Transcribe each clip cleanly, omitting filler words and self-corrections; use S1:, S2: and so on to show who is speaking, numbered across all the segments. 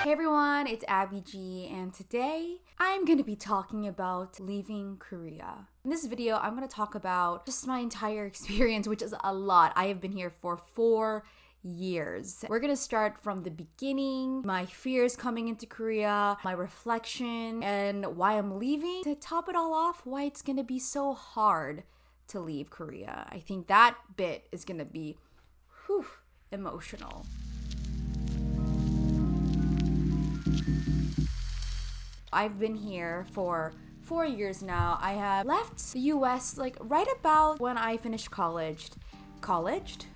S1: Hey everyone, it's Abbie G, and today I'm going to be talking about leaving Korea. In this video, I'm going to talk about just my entire experience, which is a lot. I have been here for 4 years. We're gonna start from the beginning, my fears coming into Korea, my reflection, and why I'm leaving. To top it all off, why it's gonna be so hard to leave Korea. I think that bit is gonna be emotional. I've been here for 4 years now. I have left the US like right about when I finished college.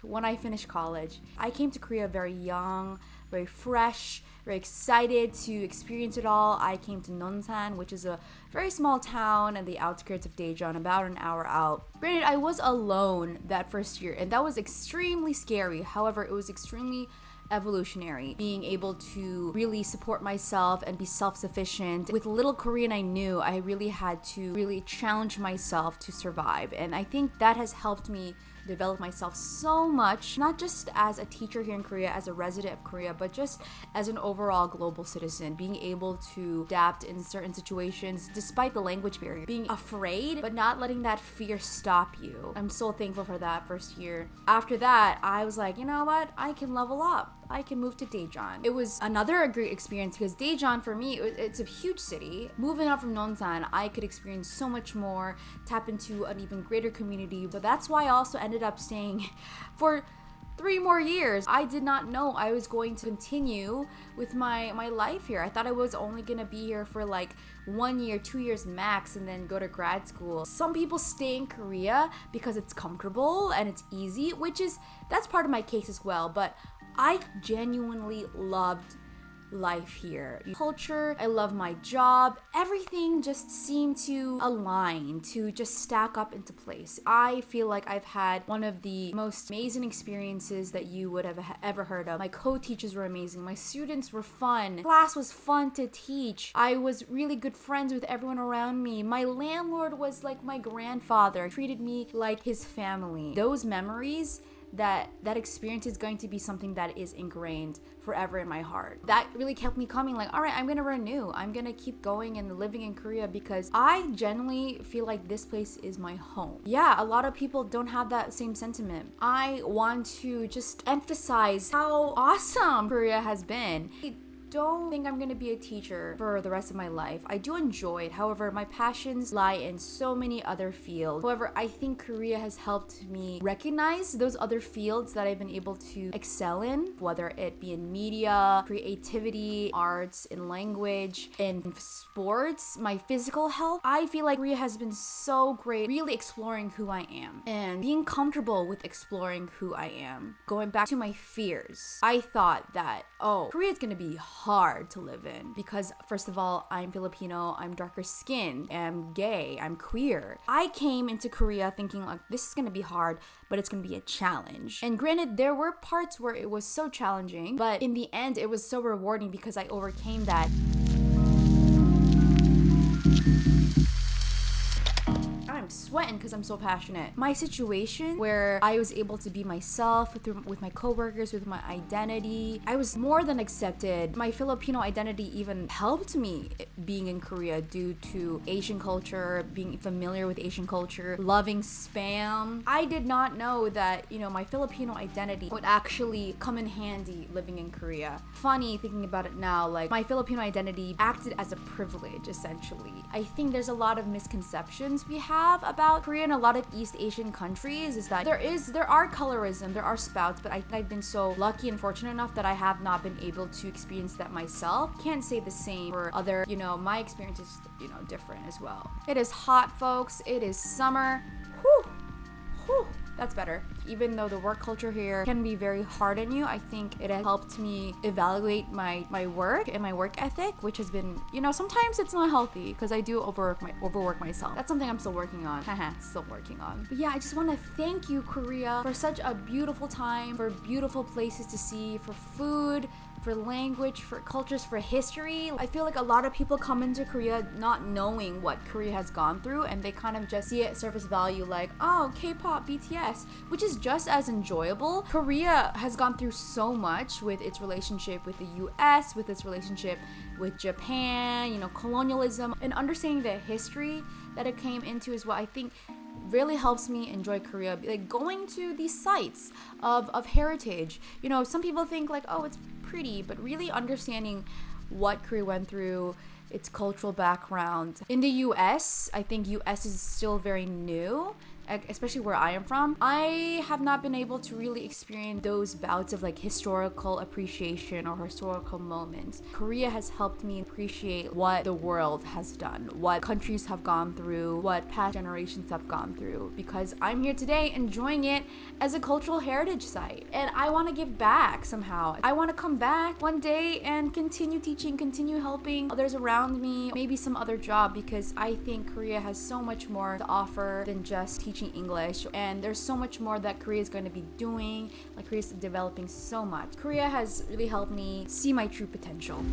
S1: When I finished college, I came to Korea very young, very fresh, very excited to experience it all. I came to Nonsan, which is a very small town in the outskirts of Daejeon, about an hour out. Granted, I was alone that first year, and that was extremely scary. However, it was extremely evolutionary, being able to really support myself and be self-sufficient. With little Korean I knew, I really had to really challenge myself to survive, and I think that has helped me develop myself so much, not just as a teacher here in Korea, as a resident of Korea, but just as an overall global citizen, being able to adapt in certain situations despite the language barrier, being afraid but not letting that fear stop you. I'm so thankful for that first year. After that, I was like, you know what, I can level up. I can move to Daejeon. It was another great experience because Daejeon for me, it's a huge city. Moving out from Nonsan, I could experience so much more, tap into an even greater community. So that's why I also ended up staying for 3 more years. I did not know I was going to continue with my life here. I thought I was only gonna be here for like 1 year, 2 years max, and then go to grad school. Some people stay in Korea because it's comfortable and it's easy, that's part of my case as well, but I genuinely loved life here. Culture, I love my job. Everything just seemed to align, to just stack up into place. I feel like I've had one of the most amazing experiences that you would have ever heard of. My co-teachers were amazing. My students were fun. Class was fun to teach. I was really good friends with everyone around me. My landlord was like my grandfather. He treated me like his family. Those memories, that experience is going to be something that is ingrained forever in my heart. That really kept me coming, like, all right, I'm gonna renew. I'm gonna keep going and living in Korea because I genuinely feel like this place is my home. Yeah, a lot of people don't have that same sentiment. I want to just emphasize how awesome Korea has been. I don't think I'm gonna be a teacher for the rest of my life. I do enjoy it. However, my passions lie in so many other fields. However, I think Korea has helped me recognize those other fields that I've been able to excel in, whether it be in media, creativity, arts, in language, in sports, my physical health. I feel like Korea has been so great, really exploring who I am and being comfortable with exploring who I am. Going back to my fears, I thought that, Korea's gonna be hard to live in because first of all, I'm Filipino, I'm darker skinned, I'm gay, I'm queer. I came into Korea thinking like this is gonna be hard, but it's gonna be a challenge. And granted, there were parts where it was so challenging, but in the end, it was so rewarding because I overcame that. I'm sweating because I'm so passionate. My situation where I was able to be myself with my coworkers, with my identity, I was more than accepted. My Filipino identity even helped me being in Korea due to Asian culture, being familiar with Asian culture, loving spam. I did not know that, my Filipino identity would actually come in handy living in Korea. Funny thinking about it now, like my Filipino identity acted as a privilege essentially. I think there's a lot of misconceptions we have about Korea and a lot of East Asian countries is that there are colorism, there are spouts, but I've been so lucky and fortunate enough that I have not been able to experience that myself. Can't say the same for other, my experience is, different as well. It is hot, folks. It is summer. Whew. That's better. Even though the work culture here can be very hard on you, I think it has helped me evaluate my work and my work ethic, which has been, sometimes it's not healthy because I do overwork myself. That's something I'm still working on. Still working on. But yeah, I just want to thank you, Korea, for such a beautiful time, for beautiful places to see, for food, for language, for cultures, for history. I feel like a lot of people come into Korea not knowing what Korea has gone through, and they kind of just see it surface value like, oh, K-pop, BTS, which is just as enjoyable. Korea has gone through so much with its relationship with the US, with its relationship with Japan, colonialism, and understanding the history that it came into is what I think really helps me enjoy Korea. Like going to these sites of heritage. Some people think like, oh, it's pretty, but really understanding what Korea went through, its cultural background. In the US, I think US is still very new, especially where I am from. I have not been able to really experience those bouts of like historical appreciation or historical moments. Korea has helped me appreciate what the world has done, what countries have gone through, what past generations have gone through, because I'm here today enjoying it as a cultural heritage site. And I want to give back somehow. I want to come back one day and continue teaching, continue helping others around me, maybe some other job, because I think Korea has so much more to offer than just teaching English, and there's so much more that Korea is going to be doing. Like Korea is developing so much. Korea has really helped me see my true potential.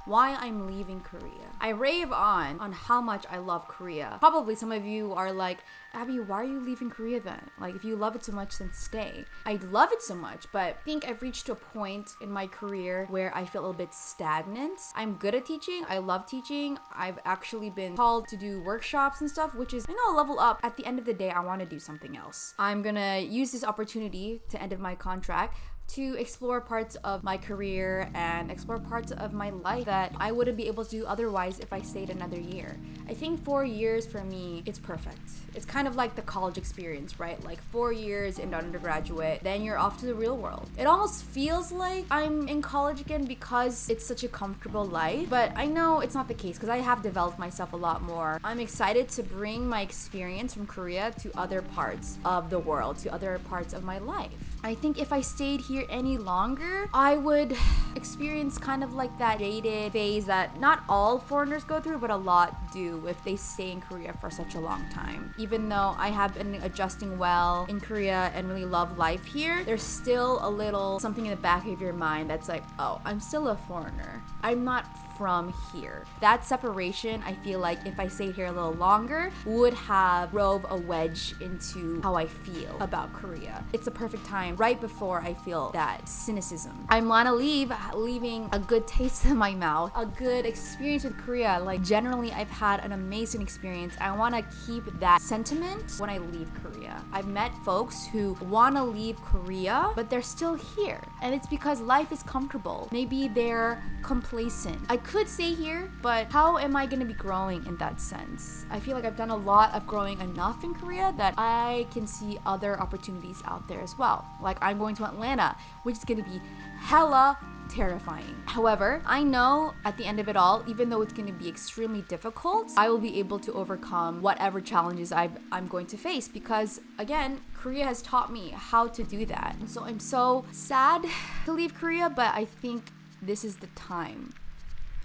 S1: Why I'm leaving Korea. I rave on how much I love Korea. Probably some of you are like, Abbie, why are you leaving Korea then? Like, if you love it so much, then stay. I love it so much, but I think I've reached a point in my career where I feel a little bit stagnant. I'm good at teaching. I love teaching. I've actually been called to do workshops and stuff, which is, a level up. At the end of the day, I want to do something else. I'm gonna use this opportunity to end of my contract to explore parts of my career and explore parts of my life that I wouldn't be able to do otherwise if I stayed another year. I think 4 years for me, it's perfect. It's kind of like the college experience, right? Like 4 years in undergraduate, then you're off to the real world. It almost feels like I'm in college again because it's such a comfortable life, but I know it's not the case because I have developed myself a lot more. I'm excited to bring my experience from Korea to other parts of the world, to other parts of my life. I think if I stayed here any longer, I would experience kind of like that jaded phase that not all foreigners go through, but a lot do if they stay in Korea for such a long time. Even though I have been adjusting well in Korea and really love life here, there's still a little something in the back of your mind that's like, oh, I'm still a foreigner. I'm not from here. That separation, I feel like if I stayed here a little longer, would have drove a wedge into how I feel about Korea. It's a perfect time right before I feel that cynicism. I wanna leaving a good taste in my mouth, a good experience with Korea. Like generally, I've had an amazing experience. I wanna keep that sentiment when I leave Korea. I've met folks who wanna leave Korea, but they're still here. And it's because life is comfortable. Maybe they're complacent. I could stay here, but how am I going to be growing in that sense? I feel like I've done a lot of growing enough in Korea that I can see other opportunities out there as well. Like I'm going to Atlanta, which is going to be hella terrifying. However, I know at the end of it all, even though it's going to be extremely difficult, I will be able to overcome whatever challenges I'm going to face because, again, Korea has taught me how to do that. And so I'm so sad to leave Korea, but I think this is the time.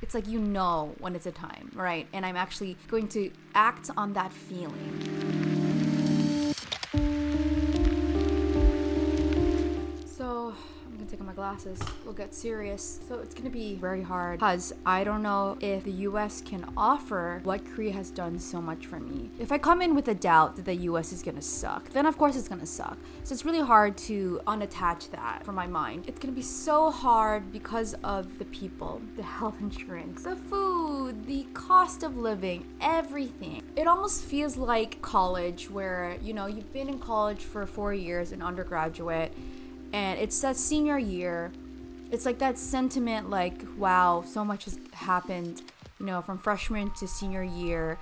S1: It's like when it's a time, right? And I'm actually going to act on that feeling. So I'm gonna take off my glasses. We'll get serious. So it's gonna be very hard because I don't know if the US can offer what Korea has done so much for me. If I come in with a doubt that the US is gonna suck, then of course it's gonna suck. So it's really hard to unattach that from my mind. It's gonna be so hard because of the people, the health insurance, the food, the cost of living, everything. It almost feels like college where, you've been in college for 4 years in undergraduate, and it's that senior year. It's like that sentiment like, wow, so much has happened, from freshman to senior year,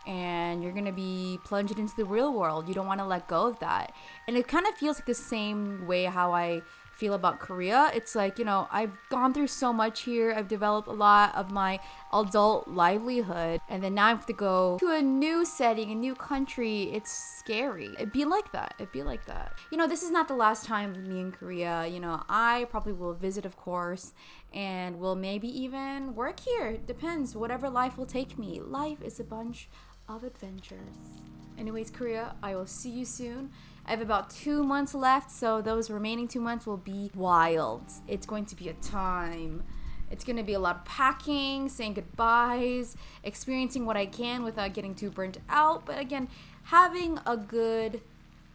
S1: and you're gonna be plunged into the real world. You don't want to let go of that. And it kind of feels like the same way how I feel about Korea. It's like, I've gone through so much here. I've developed a lot of my adult livelihood. And then now I have to go to a new setting, a new country. It's scary. It'd be like that. This is not the last time of me in Korea. I probably will visit, of course, and will maybe even work here. Depends. Whatever life will take me. Life is a bunch of adventures. Anyways, Korea, I will see you soon. I have about 2 months left, so those remaining 2 months will be wild. It's going to be a time. It's going to be a lot of packing, saying goodbyes, experiencing what I can without getting too burnt out. But again, having a good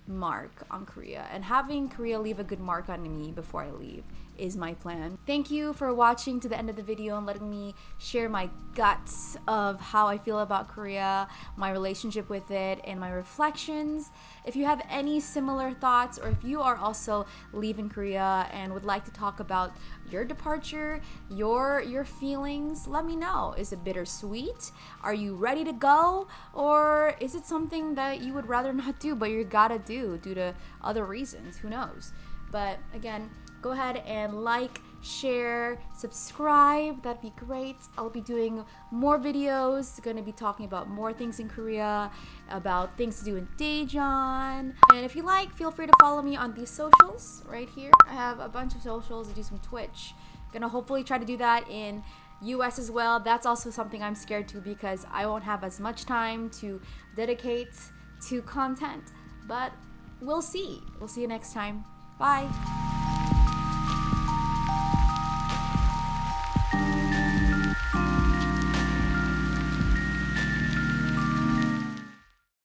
S1: mark on Korea and having Korea leave a good mark on me before I leave is my plan. Thank you for watching to the end of the video and letting me share my guts of how I feel about Korea, my relationship with it, and my reflections. If you have any similar thoughts, or if you are also leaving Korea and would like to talk about your departure, your feelings, let me know. Is it bittersweet? Are you ready to go? Or is it something that you would rather not do but you gotta do due to other reasons? Who knows? But again, go ahead and like, share, subscribe. That'd be great. I'll be doing more videos. Gonna be talking about more things in Korea, about things to do in Daejeon. And if you like, feel free to follow me on these socials right here. I have a bunch of socials. I do some Twitch. Gonna hopefully try to do that in US as well. That's also something I'm scared to because I won't have as much time to dedicate to content. But we'll see. We'll see you next time. Bye.